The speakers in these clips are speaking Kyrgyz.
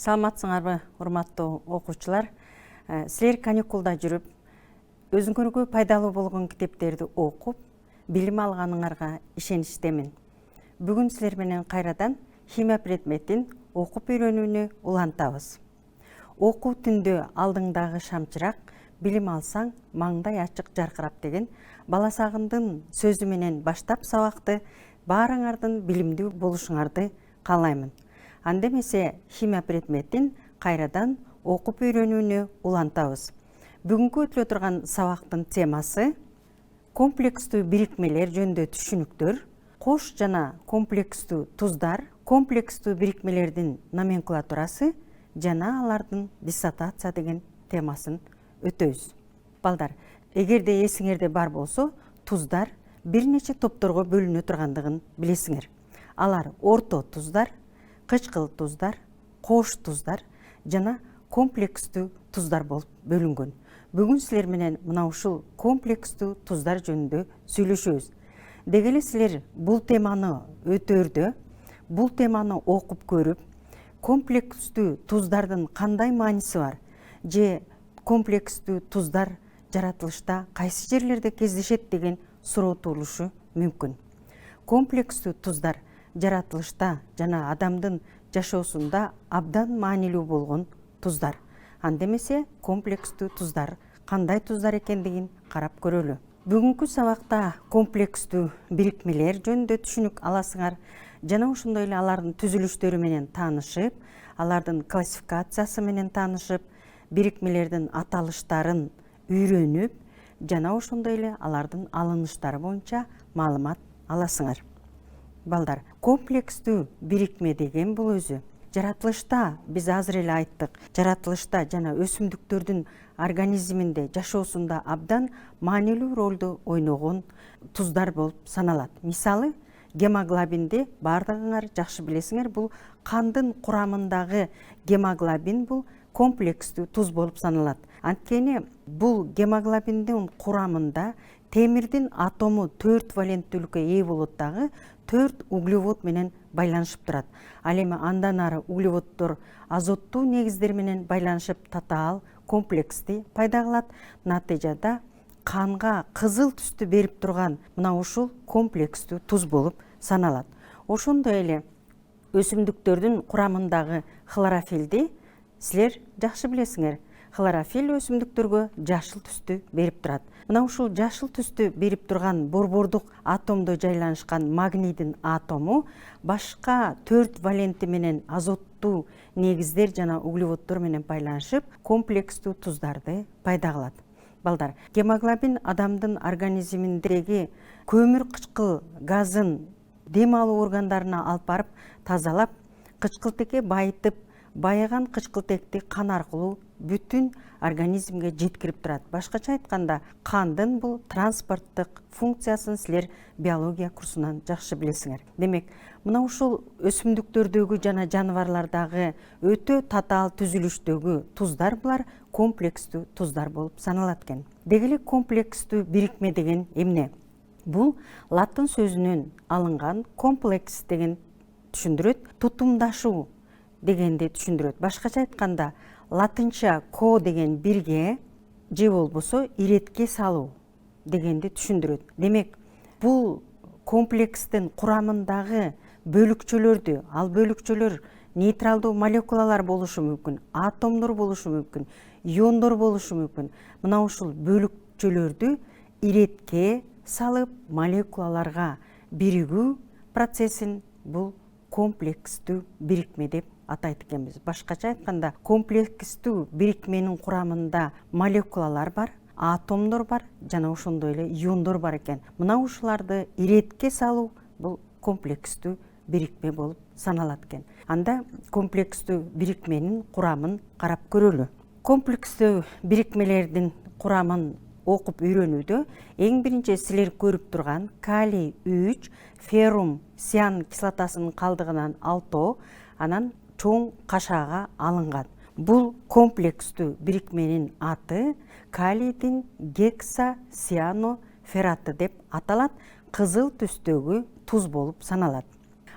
Саламатсыңарбы, урматтуу окуучулар. Силер каникулда жүрүп, өзүңөргө пайдалуу болгон китептерди окуп, билим алганыңарга ишеничтемин. Бүгүн силер менен кайрадан химия предметин окуп үйрөнүүнү улантабыз. Окуу түндө алдыңдагы шамчырак, билим алсаң маңдай ачык жаркырап деген Баласагындын сөзү менен баштап сабакты баарыңардын билимдүү болушуңарды каалаймын. Андемесе химия предметин кайрадан окуп үйрөнүүнү улантабыз. Бүгүнкү өтүлө турган сабактын темасы комплекстүү бирикмелер жөнүндө түшүнүктөр, кош жана комплекстүү туздар, комплекстүү бирикмелердин номенклатурасы жана алардын диссотация деген темасын өтөбүз. Балдар, эгерде эсиңерде бар болсо, туздар бир нече топторго бөлүнө тургандыгын билесиңер. Алар орто туздар, кычкыл туздар, кош туздар жана комплекстүү туздар болуп бөлүнгөн. Бүгүн силер менен мына ушул комплекстүү туздар жөнүндө сүйлөшөбүз. Деги эле силер бул теманы өтөөрдө, бул теманы окуп көрүп, комплекстүү туздардын кандай мааниси бар, же комплекстүү туздар жаратылышта кайсы жерлерде кездешет деген суроо туулушу мүмкүн. Комплекстүү туздар жаратылышта жана адамдын жашоосунда абдан маанилүү болгон туздар. Андемесе комплекстүү туздар кандай туздар экендигин карап көрөлү. Бүгүнкү сабакта комплекстүү бирикмелер жөнүндө түшүнүк аласыңар жана ошондой эле алардын түзүлүштөрү менен таанышып, алардын классификациясы менен таанышып, бирикмелердин аталыштарын үйрөнүп, жана ошондой эле алардын алыныштары боюнча маалымат аласыңар. Балдар, комплекстүү бирикме деген бул өзү жаратылышта, биз азыр эле айттык, жаратылышта жана өсүмдүктөрдүн организминде, жашоосунда абдан маанилүү ролду ойногон туздар болуп саналат. Мисалы, гемоглобинди баардыгыңар жакшы билесиңер, бул кандын курамындагы гемоглобин бул комплекстүү туз болуп саналат. Анткени бул гемоглобиндин курамында темирдин атому 4 валенттүүлүккө ээ болот дагы 4 углевод менен байланышып турат. Ал эми андан ары углеводдор азоттуу негиздер менен байланышып татаал комплексти пайда кылат. Натыйжада канга кызыл түстү берип турган мына ушул комплекстүү туз болуп саналат. Ошондой эле өсүмдүктөрдүн курамындагы хлорофилди силер жакшы билесиңер. Хлорофилл өсүмдүктөргө жашыл түстү берип турат. Мына ушул жашыл түстү берип турган борбордук атомдо жайланышкан магнийдин атому башка 4 валенти менен азоттуу негиздер жана углеводдор менен байланышып комплекстүү туздарды пайда кылат. Балдар, гемоглобин адамдын организминдеги көмүр кычкыл газын дем алуу органдарына алып барып тазалап, кычкылтекке байытып, байыган кычкылтекти кан аркылуу бүтүн организмге жеткирип турат. Башкача айтканда, кандын бул транспорттук функциясын силер биология курсунан жакшы билесиңер. Демек, мына ушул өсүмдүктөрдөгү жана жаныбарлардагы өтө татаал түзүлүштөгү туздар булар комплекстүү туздар болуп саналат экен. Деги эле комплекстүү бирикме деген эмне? Бул латын сөзүнөн алынган комплекс деген түшүндүрөт, тутумдашуу дегенди түшүндүрөт. Башкача айтканда, латынча ко деген бирге же болбосо иретке салуу дегенди түшүндүрөт. Демек, бул комплекстин курамындагы бөлүкчөлөрдү, ал бөлүкчөлөр нейтралдуу молекулалар болушу мүмкүн, атомдор болушу мүмкүн, иондор болушу мүмкүн. Мына ушул бөлүкчөлөрдү иретке салып, молекулаларга биригүү процессин бул комплекстүү бирикме деп атайт экенбиз. Башкача айтканда, комплекстүү бирикменин курамында молекулалар бар, атомдор бар жана ошондой эле иондор бар экен. Мына ушуларды иретке салуу бул комплекстүү бирикме болуп саналат экен. Анда комплекстүү бирикменин курамын карап көрөлү. Комплекстүү бирикмелердин курамын окуп үйрөнүүдө эң биринчи силер көрүп турган калий 3, феррум, циан кислотасынын калдыгынан 6, анан чоң кашаага алынган. Бул комплекстүү бирикменин аты калийдин гексацианоферраты деп аталат, кызыл түстөгү туз болуп саналат.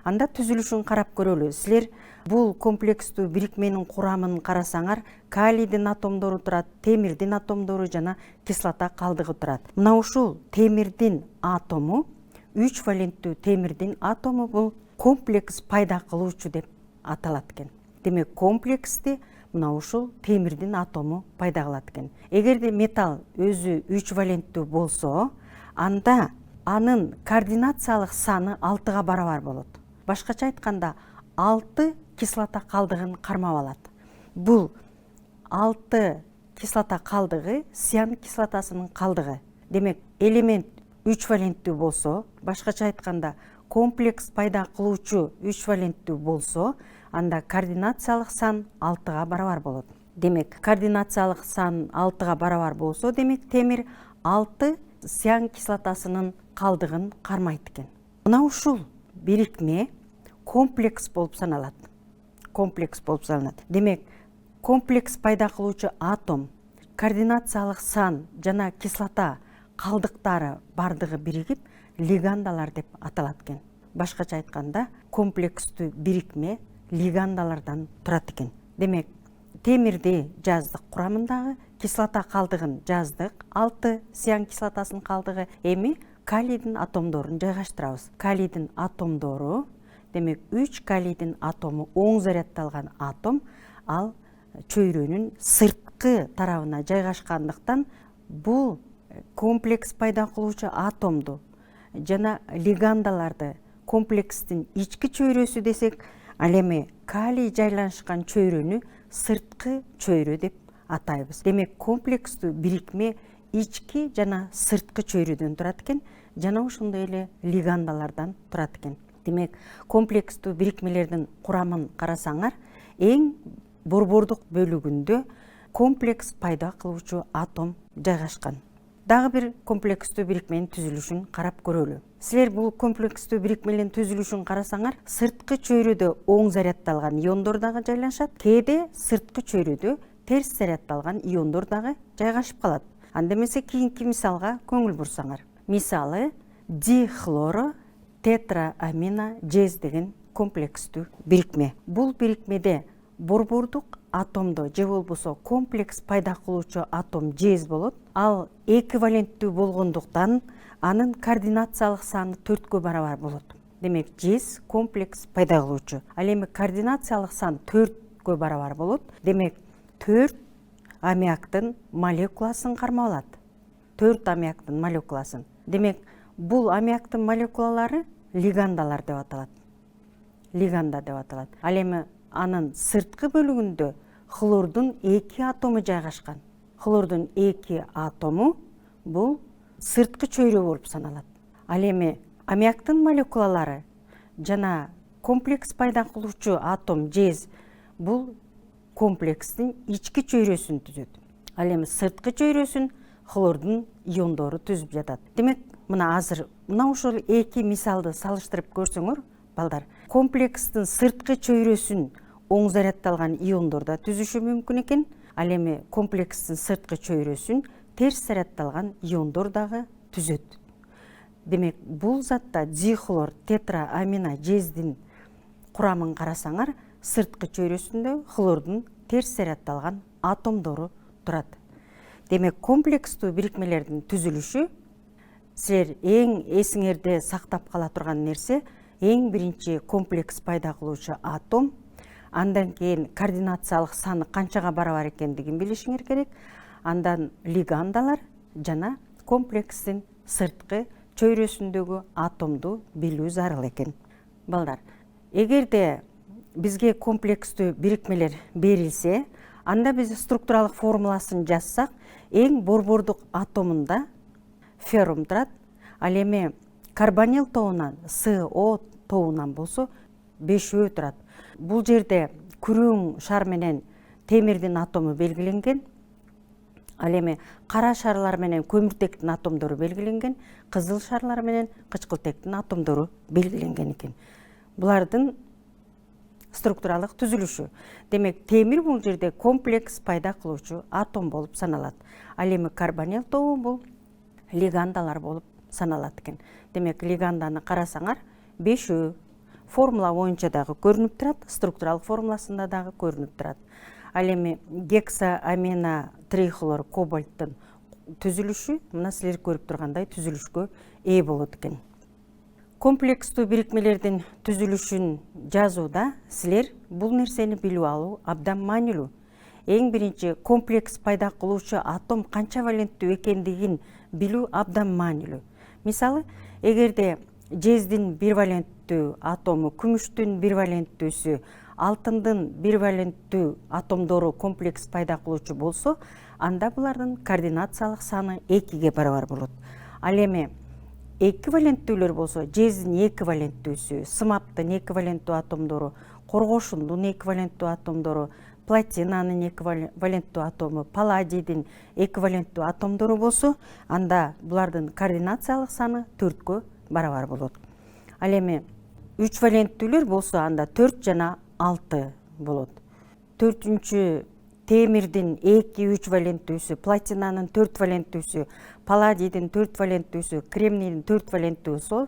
Анда түзүлүшүн карап көрөлү. Силер бул комплекстүү бирикменин курамын карасаңар, калийдин атомдору турат, темирдин атомдору жана кислота калдыгы турат. Мына ушул темирдин атому, 3 валенттүү темирдин атому бул комплекс пайда кылуучу деп аталат экен. Демек комплексти мына ушул темирдин атому пайда кылат экен. Эгерде металл өзү 3 валенттүү болсо, анда анын координациялык саны 6-га барабар болот. Башкача айтканда 6 кислота калдыгын кармап алат. Бул 6 кислота калдыгы циан кислотасынын калдыгы. Демек элемент 3 валенттүү болсо, башкача айтканда комплекс пайда кылуучу 3 валенттүү болсо, анда координациялык сан 6-га барабар болот. Демек координациялык сан 6-га барабар болсо, демек темир 6 циан кислотасынын калдыгын кармайт экен. Мына ушул бирикме комплекс болуп саналат. Комплекс болуп саналат. Демек комплекс пайда кылуучу атом, координациялык сан жана кислота калдыктары бардыгы биригип лигандалар деп аталат экен. Башкача айтканда комплекстүү бирикме лигандалардан турат экен. Демек темирди жаздык курамындагы, кислота калдыгын жаздык, 6 циан кислотасынын калдыгы. Эми калийдин атомдорун жайгаштырабыз. Калийдин атомдору, демек 3 калийдин атому оң зарядталган атом, ал чөйрөнүн сырткы тарабына жайгашкандыктан бул комплекс пайда кылуучу атомду жана лигандаларды комплекстин ички чөйрөсү десек, ал эми калий жайланышкан чөйрөнү сырткы чөйрө деп атайбыз. Демек комплекстүү бирикме ички жана сырткы чөйрөдөн турат экен, жана ошондой эле лигандалардан турат экен. Демек комплекстүү бирикмелердин курамын карасаңар, эң борбордук бөлүгүндө комплекс пайда кылуучу атом жайгашкан. Дагы бир комплекстүү бирикменин түзүлүшүн карап көрөлү. Силер бул комплекстүү бирикменин түзүлүшүн карасаңар, сырткы чөйрөдө оң зарядталган иондор дагы жайланышат, кээде сырткы чөйрөдө терс зарядталган иондор дагы жайгашып калат. Анда эмесе кийинки мисалга көңүл бурсаңар. Мисалы дихлоро тетраамина жез деген комплекстүү бирикме. Бул бирикмеде борбордук атомдо же болбосо комплекс пайда кылуучу атом жез болот. Ал эквиваленттүү болгондуктан анын координациялык саны 4-кө барабар болот. Демек жез комплекс пайда кылуучу. Ал эми координациялык сан 4-кө барабар болот. Демек 4 аммиактын молекуласын кармап алат. 4 аммиактын молекуласын. Демек бул аммиактын молекулалары лигандалар деп аталат. Лиганда деп аталат. Ал эми анын сырткы бөлүгүндө хлордун 2 атому жайгашкан. Хлордун 2 атому бул сырткы чөйрө болуп саналат. Ал эми аммиактын молекулалары жана комплекс пайда кылуучу атом жез бул комплекстин ички чөйрөсүн түзөт. Ал эми сырткы чөйрөсүн хлордун иондору түзүп жатат. Демек мына азыр мына ушул 2 мисалды салыштырып көрсөңөр, балдар, комплекстин сырткы чөйрөсүн оң зарядталган иондор да түзүшү мүмкүн экен. Ал эми комплекстин сырткы чөйрөсүн терс зарядталган иондор дагы түзөт. Демек бул затта дихлор тетраамина жездин курамын карасаңар, сырткы чөйрөсүндө хлордун терс зарядталган атомдору турат. Демек комплекстүү бирикмелердин түзүлүшү силер эң эсиңерде сактап кала турган нерсе, эң биринчи комплекс пайда кылуучу атом, андан кийин координациялык саны канчага барабар экендигин билишиңер керек, андан лигандалар жана комплекстин сырткы чөйрөсүндөгү атомду билүү зарыл экен. Балдар, эгерде бизге комплекстүү бирикмелер берилсе, анда биз структуралык формуласын жазсак, эң борбордук атомунда феррум турат. Ал эми карбонил тобунан СО тобунан болсо 5 турат. Бул жерде күрөң шар менен темирдин атому белгиленген. Ал эми кара шарлар менен көмүртектин атомдору белгиленген, кызыл шарлар менен кычкылтектин атомдору белгиленген экен. Булардын структуралык түзүлүшү. Демек темир бул жерде комплекс пайда кылуучу атом болуп саналат. Ал эми карбонил тобу бул лигандалар болуп саналат экен. Демек лиганданы карасаңар, 5 формула боюнча дагы көрүнүп турат, структуралык формуласында дагы көрүнүп турат. Ал эми гексаамина трихлор кобальттын түзүлүшү мына силер көрүп тургандай түзүлүшкө ээ болот экен. Комплекстүү бирикмелердин түзүлүшүн жазууда силер бул нерсени билип алуу абдан маанилүү. Эң биринчи комплекс пайда кылуучу атом канча валенттүү экендигин билүү абдан маанилүү. Мисалы, эгерде жездин бир валенттүү атому, күмүштүн бир валенттүүсү, алтындын бир валенттүү атомдору комплекс пайда кылуучу болсо, анда булардын координациялык саны 2-ге барабар болот. Ал эми эквиваленттүүлөр болсо, жездин эквиваленттүүсү, сымаптын эквиваленттүү атомдору, коргошундун эквиваленттүү атомдору, платинанын эквиваленттүү атому, палладийдин эквиваленттүү атомдору болсо, анда булардын координациялык саны 4-кө барабар болот. Ал эми 3 валенттүүлөр болсо, анда 4 жана 6 болот. 4-үнчү темирдин 2-3 валенттүүсү, платинанын 4 валенттүүсү, палладийдин 4 валенттүүсү, кремнийдин 4 валенттүүсү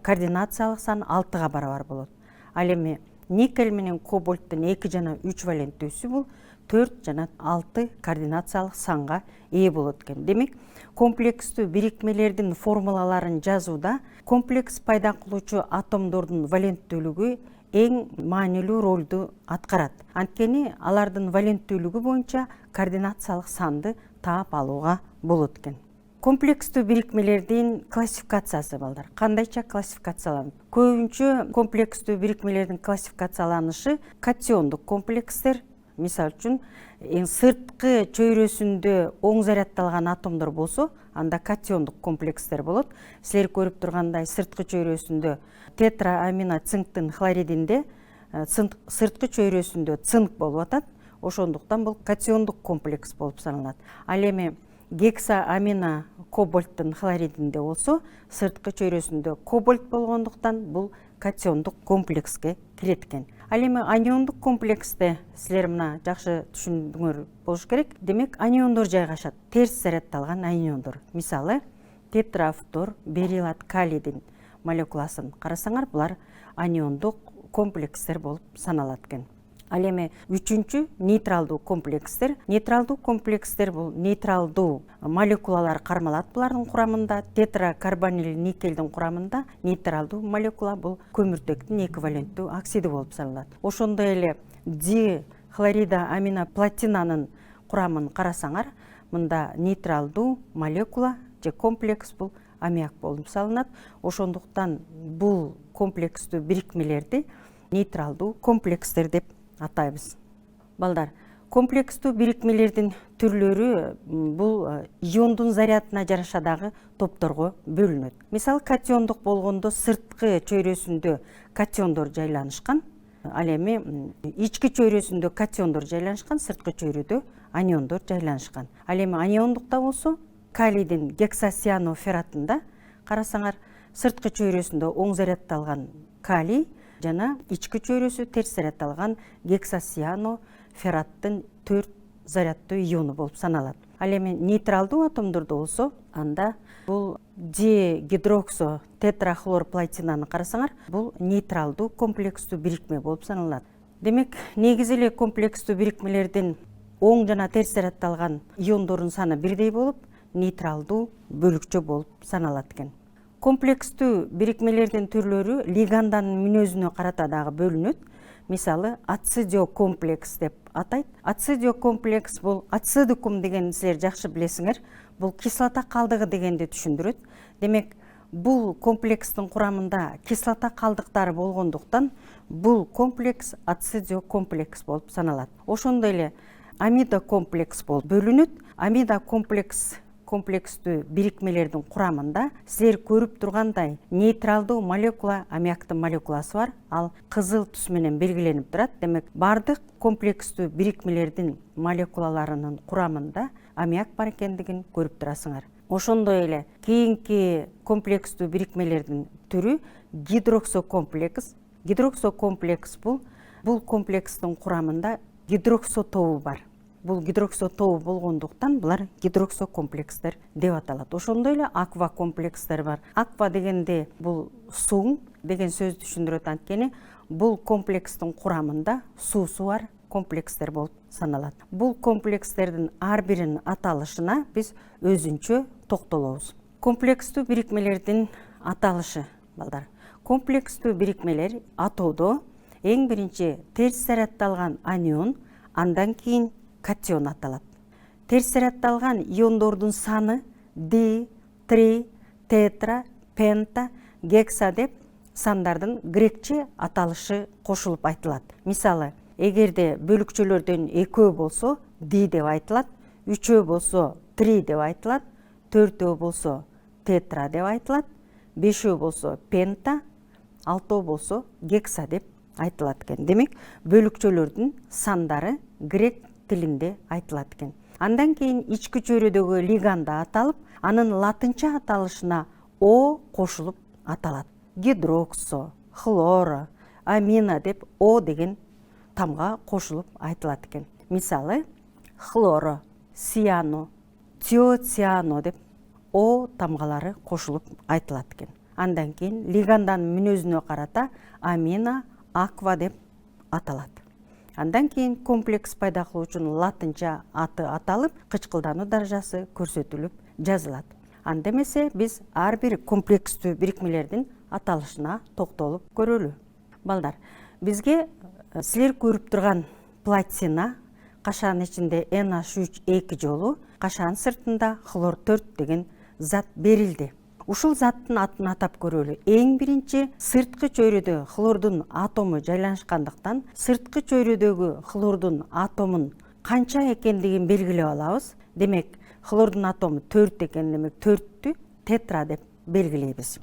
координациялык сан 6-га барабар болот. Ал эми никель менен кобальттын 2 жана 3 валенттүүсү бул 4 жана 6 координациялык санга ээ болот экен. Демек, комплекстүү бирикмелердин формулаларын жазууда комплекс пайда кылуучу атомдордун валенттүүлүгү эң маанилүү ролду аткарат. Анткени алардын валенттүүлүгү боюнча координациялык санды таап алууга болот экен. Комплекстүү бирикмелердин классификациясы балдар. Кандайча классификацияланат? Көбүнчө комплекстүү бирикмелердин классификацияланышы катиондук комплекстер. Мисал үчүн, сырткы чөйрөсүндө оң зарядталган атомдор болсо, анда катиондук комплекстер болот. Силер көрүп тургандай, сырткы чөйрөсүндө тетраамино цинктин хлоридинде сырткы чөйрөсүндө цинк болуп атат. Ошондуктан бул катиондук комплекс болуп саналат. Ал эми гексаамино кобальттын хлоридинде болсо, сырткы чөйрөсүндө кобальт болгондуктан бул катиондук комплекске кирет экен. Ал эми аниондук комплексте силер мына жакшы түшүндүңөр болуш керек. Демек, аниондор жайгашат. Терс зарядталган аниондор. Мисалы, тетрафтор, берилат калийдин молекуласын карасаңар, булар аниондук комплекстер болуп саналат экен. Ал эми үчүнчү нейтралдуу комплекстер. Нейтралдуу комплекстер бул нейтралдуу молекулалар кармалат булардын курамында. Тетракарбонил никелдин курамында нейтралдуу молекула бул көмүртектин эквиваленттүү оксиди болуп саналат. Ошондой эле дихлорида аминоплатинанын курамын карасаңар, мында нейтралдуу молекула же комплекс бул аммиак болуп салынат. Ошондуктан бул комплекстүү бирикмелерди нейтралдуу комплекстер деп атайбыз. Балдар, комплекстүү бирикмелердин түрлөрү бул иондун зарядына жараша дагы топторго бөлүнөт. Мисалы, катиондук болгондо сырткы чөйрөсүндө катиондор жайланышкан. Ал эми ички чөйрөсүндө катиондор жайланышкан, сырткы чөйрөдө аниондор жайланышкан. Ал эми аниондукта болсо, калийдин гексасианоферратында карасаңар, сырткы чөйрөсүндө оң зарядталган калий жана ички чөйрөсү терс зарядталган гексасианоферраттын 4 заряддуу иону болуп саналат. Ал эми нейтралдуу атомдордо болсо, анда бул дигидроксо тетрахлорплатинаны карасаңар, бул нейтралдуу комплекстүү бирикме болуп саналат. Демек, негизи эле комплекстүү бирикмелердин оң жана терс зарядталган иондордун саны бирдей болуп, нейтралдуу бөлүкчө болуп саналат экен. Комплекстүү бирикмелердин түрлөрү лиганданын мүнөзүнө карата дагы бөлүнөт. Мисалы, ацидиокомплекс деп атайт. Ацидиокомплекс бул ацидикум деген силер жакшы билесиңер. Бул кислота калдыгы дегенди түшүндүрөт. Демек, бул комплекстин курамында кислота калдыктары болгондуктан бул комплекс ацидиокомплекс болуп саналат. Ошондой эле амидокомплекс болуп бөлүнөт. Комплекстүү бирикмелердин курамында силер көрүп тургандай нейтралдуу молекула аммиактын молекуласы бар. Ал кызыл түс менен белгиленип турат. Демек, бардык комплекстүү бирикмелердин молекулаларынын курамында аммиак бар экендигин көрүп турасыңар. Ошондой эле кийинки комплекстүү бирикмелердин түрү гидроксокомплекс. Гидроксокомплекс бул комплекстин курамында гидроксо тобу бар. бул гидроксо тобу болгондуктан булар гидроксо комплекстер деп аталат. Ошондой эле аква комплекстер бар. Аква дегенде бул суу деген сөздү түшүндүрөт, анткени бул комплекстин курамында суусу бар комплекстер болуп саналат. Бул комплекстердин ар биринин аталышына биз өзүнчө токтолобуз. Комплекстүү бирикмелердин аталышы балдар. Комплекстүү бирикмелер атоодо эң биринчи терс заряддалган анион, андан кийин катион аталат. Терс заряддалган иондордун саны ди, три, тетра, пента, гекса деп сандардын грекче аталышы кошулуп айтылат. Мисалы, эгерде бөлүкчөлөрдөн экөө болсо ди деп айтылат, үчөө болсо три деп айтылат, төртөө болсо тетра деп айтылат, бешөө болсо пента, алтоо болсо гекса деп айтылат экен. Демек, бөлүкчөлөрдүн сандары грек тилинде айтылат экен. Андан кийин ички чөйрөдөгү лиганда аталып, анын латынча аталышына О кошулуп аталат. Гидроксо, хлоро, амина деп О деген тамга кошулуп айтылат экен. Мисалы, хлоро, сиано, тиоциано деп О тамгалары кошулуп айтылат экен. Андан кийин лиганданын мүнөзүнө карата амина, аква деп аталат. Андан кийин комплекс пайда кылуучунун латынча аты аталып, кычкылдануу даражасы көрсөтүлүп жазылат. Анда эмесе биз ар бир комплекстүү бирикмелердин аталышына токтолуп көрөлү. Балдар, бизге силер көрүп турган платина кашаанын ичинде NH3 2 жолу, кашаанын сыртында хлор 4 деген зат берилди. Ушул заттын атын атап көрөлү. Эң биринчи сырткы чөйрөдө хлордун атому жайланышкандыктан, сырткы чөйрөдөгү хлордун атомун канча экендигин белгилеп алабыз. Демек, хлордун атому 4 экен, демек 4-тү тетра деп белгилейбиз.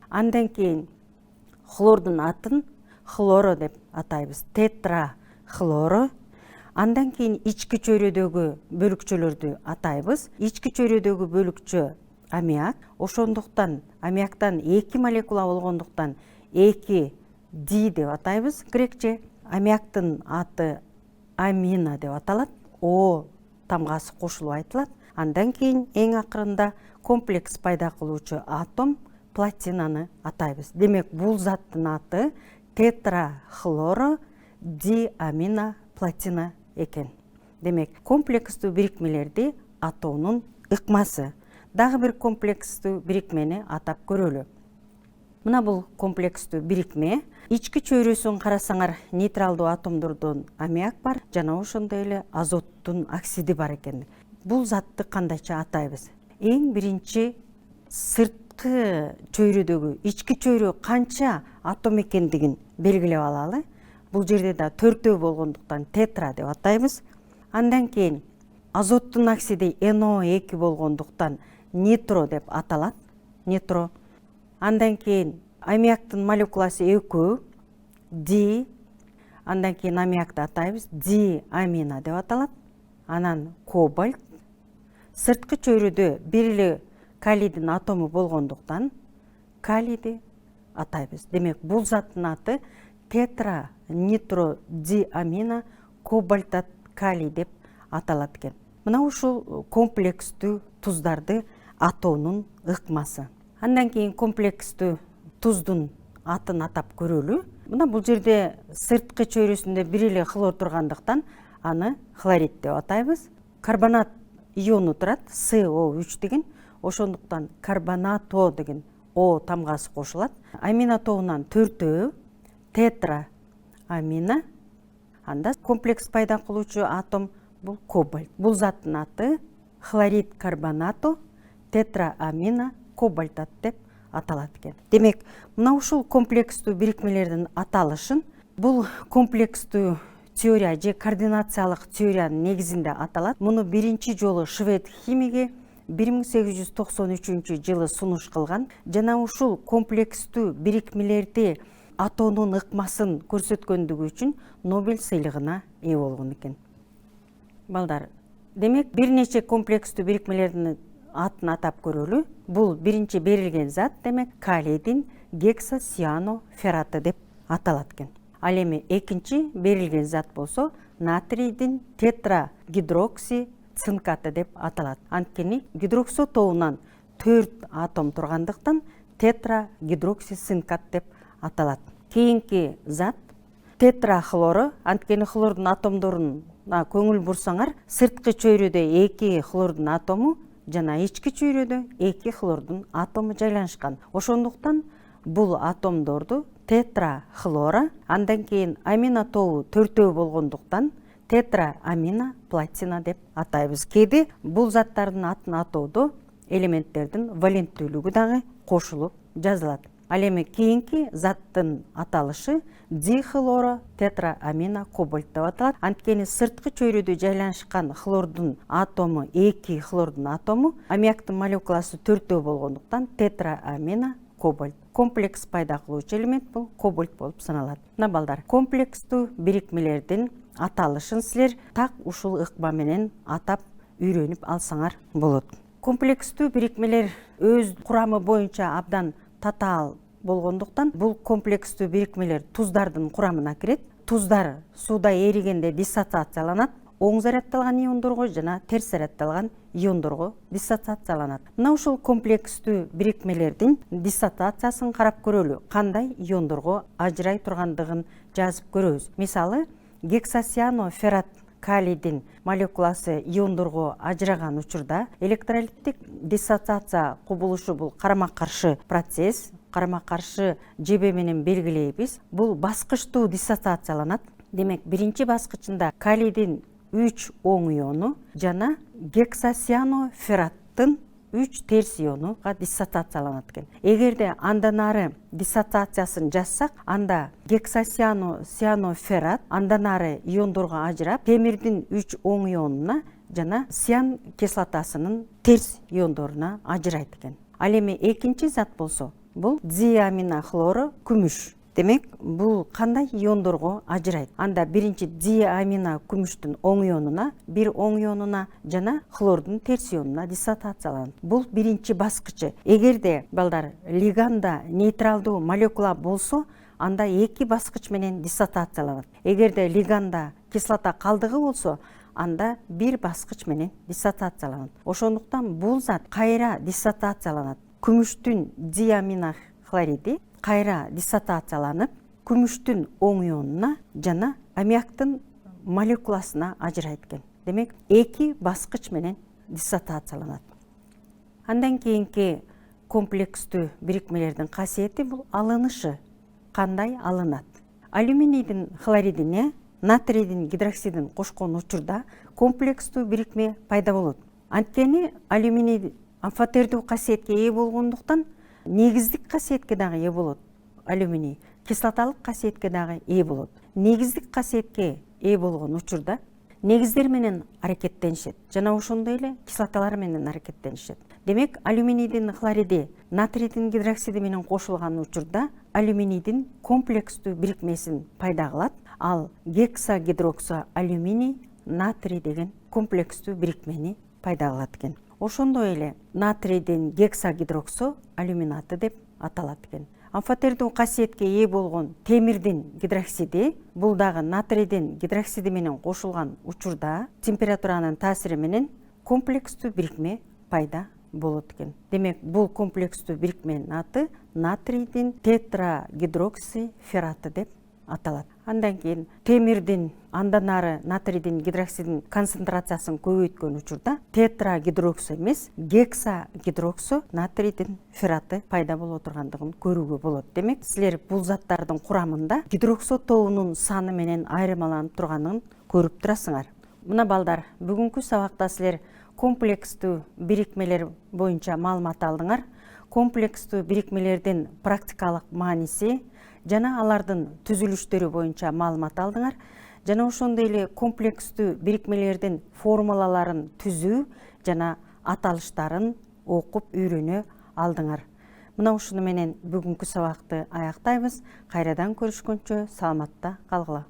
Андан кийин хлордун атын хлоро деп атайбыз. Тетра хлоро. Андан кийин ички чөйрөдөгү бөлүкчөлөрдү атайбыз. Ички чөйрөдөгү бөлүкчө аммиак. Ошондуктан аммиактан 2 молекула болгондуктан 2 ди деп атайбыз грекче. Аммиактын аты амина деп аталат. О тамгасы кошулуп айтылат. Андан кийин эң акырында комплекс пайда кылуучу атом платинаны атайбыз. Демек, бул заттын аты тетра хлоро ди амина платина экен. Демек, комплекстүү бирикмелерди атоонун ыкмасы. Дагы бир комплекстүү бирикмени атап көрөлү. Мына бул комплекстүү бирикме. Ички чөйрөсүн карасаңар, нейтралдуу атомдордон аммиак бар, жана ошондой эле азоттун оксиди бар экен. Бул затты кандайча атайбыз? Эң биринчи сырткы чөйрөдөгү ички чөйрө канча атом экендигин белгилеп алалы. Бул жерде да 4 болгондуктан тетра деп атайбыз. Андан кийин азоттун оксиди NO2 болгондуктан нитро деп аталат. Нитро. Андан кийин аммиактын молекуласы 2, ди. Андан кийин аммиакты атайбыз. Ди амина деп аталат. Анан кобальт. Сырткы чөйрөдө бир эле калийдин атому болгондуктан калийди атайбыз. Демек, бул заттын аты тетра нитро ди амина кобальтат калий деп аталат экен. Мына ушул комплекстүү туздарды атоонун ыкмасы. Андан кийин комплекстүү туздун атын атап көрөлү. Мына бул жерде сырткы чөйрөсүндө бир эле хлор тургандыктан аны хлорид деп атайбыз. Карбонат иону турат, SO3 деген. Ошондуктан карбонато деген О тамгасы кошулат. Амина тобунан 4 тетра амина. Анда комплекс пайда кылуучу атом бул кобальт. Бул заттын аты хлорид карбонато тетра амина кобальтат деп аталат экен. Демек, мына ушул комплекстүү бирикмелердин аталышын бул комплекстүү теория же координациялык теориянын негизинде аталат. Муну биринчи жолу швед химиги 1893 жылы сунуш кылган. Жана ушул комплекстүү бирикмелерди атоонун ыкмасын көрсөткөндүгү үчүн Нобель сыйлыгына ээ болгон экен. Балдар, демек бир нече комплекстүү бирикмелердин атын атап көрөлү. Бул биринчи берилген зат, демек калийдин гексосиано ферраты деп аталат экен. Ал эми экинчи берилген зат болсо натрийдин тетрагидрокси цинкаты деп аталат. Анткени гидроксо тобунан 4 атом тургандыктан тетрагидрокси цинкат деп аталат. Кийинки зат тетрахлору. Анткени хлордун атомдоруна көңүл бурсаңар, сырткы чөйрөдө 2 хлордун атому жана ички чөйрөдө 2 хлордун атому жайланышкан. Ошондуктан бул атомдорду тетрахлора, андан кийин амина тобу 4 болгондуктан тетраамина платина деп атайбыз. Кээде бул заттардын атын атоодо элементтердин валенттүүлүгү дагы кошулуп жазылат. Ал эми кийинки заттын аталышы дихлоро тетраамина кобальт деп аталат. Анткени сырткы чөйрөдө жайланышкан хлордун атому 2 хлордун атому аммиактын молекуласы 4 болгондуктан тетраамина кобальт. Комплекс пайда кылуучу элемент бул кобальт болуп саналат. Мына балдар, комплекстүү бирикмелердин аталышын силер так ушул ыкма менен атап үйрөнүп алсаңар болот. Комплекстүү бирикмелер өз курамы боюнча абдан татаал болгондуктан бул комплекстүү бирикмелер туздардын курамына кирет. Туздар сууда эригенде диссоциацияланат, оң зарядталган иондорго жана терс зарядталган иондорго диссоциацияланат. Мына ушул комплекстүү бирикмелердин диссоциациясын карап көрөлү. Кандай иондорго ажырай тургандыгын жазып көрөбүз. Мисалы, гексасианоферрат калийдин молекуласы иондорго ажыраган учурда электролиттик диссоциация кубулушу бул карама-каршы процесс, карама-каршы жебе менен белгилейбиз. Бул баскычтуу диссоциацияланат. Демек, биринчи баскычында калийдин 3 оң иону жана гексасианоферраттын 3 терс ионуга диссоциацияланат экен. Эгерде андан ары диссоциациясын жазсак, анда гексасианоферрат андан ары иондорго ажырап, темирдин 3 оң ионуна жана сиан кислотасынын терс иондоруна ажырайт экен. Ал эми экинчи зат болсо, бул диаминохлору күмүш. Демек, бул кандай иондорго ажырайт? Анда биринчи диамина күмүштүн оң ионуна, бир оң ионуна жана хлордун терс ионуна диссоциацияланат. Бул биринчи баскычы. Эгерде балдар лиганда нейтралдуу молекула болсо, анда 2 баскыч менен диссоциацияланат. Эгерде лиганда кислота калдыгы болсо, анда 1 баскыч менен диссоциацияланат. Ошондуктан бул зат кайра диссоциацияланат. Күмүштүн диаминохлориди кайра диссоциацияланып, күмүштүн оң ионуна жана аммиактын молекуласына ажырайт экен. Демек, 2 баскыч менен диссоциацияланат. Андан кийинки комплекстүү бирикмелердин касиети бул алынышы. Кандай алынат? Алюминийдин хлоридине натрийдин гидроксидин кошкон учурда комплекстүү бирикме пайда болот. Анткени алюминий амфотердүү касиетке ээ болгондуктан негиздик касиетке дагы ээ болот. Алюминий кислоталык касиетке дагы ээ болот. Негиздик касиетке ээ болгон учурда негиздер менен аракеттенишет жана ошондой эле кислоталар менен аракеттенишет. Демек, алюминийдин хлориди натрийдин гидроксиди менен кошулган учурда алюминийдин комплекстүү бирикмесин пайда кылат. Ал гексагидроксо алюминий натрий деген комплекстүү бирикмени пайда кылат экен. Ошондой эле натрийдин гексагидроксо алюминаты деп аталат экен. Амфотердүү касиетке ээ болгон темирдин гидроксиди бул дагы натрийдин гидроксиди менен кошулган учурда температуранын таасири менен комплекстүү бирикме пайда болот экен. Демек, бул комплекстүү бирикменин аты натрийдин тетрагидроксиферраты деп аталат. Андан кийин темирдин андан ары натрийдин гидроксидин концентрациясын көбөйткөн учурда тетрагидроксо эмес, гексагидроксо натрийдин ферраты пайда боло тургандыгын көрүүгө болот. Демек, силер бул заттардын курамында гидроксо тобунун саны менен айырмаланып турганын көрүп турасыңар. Мына балдар, бүгүнкү сабакта силер комплекстүү бирикмелер боюнча маалымат алдыңар. Комплекстүү бирикмелердин практикалык мааниси жана алардын түзүлүштөрү боюнча маалымат алдыңар. Жана ошондой эле комплекстүү бирикмелердин формулаларын түзүү жана аталыштарын окуп үйрөнө алдыңар. Мына ушуну менен бүгүнкү сабакты аяктайбыз. Кайрадан көрүшкөнчө саламатта калгыла.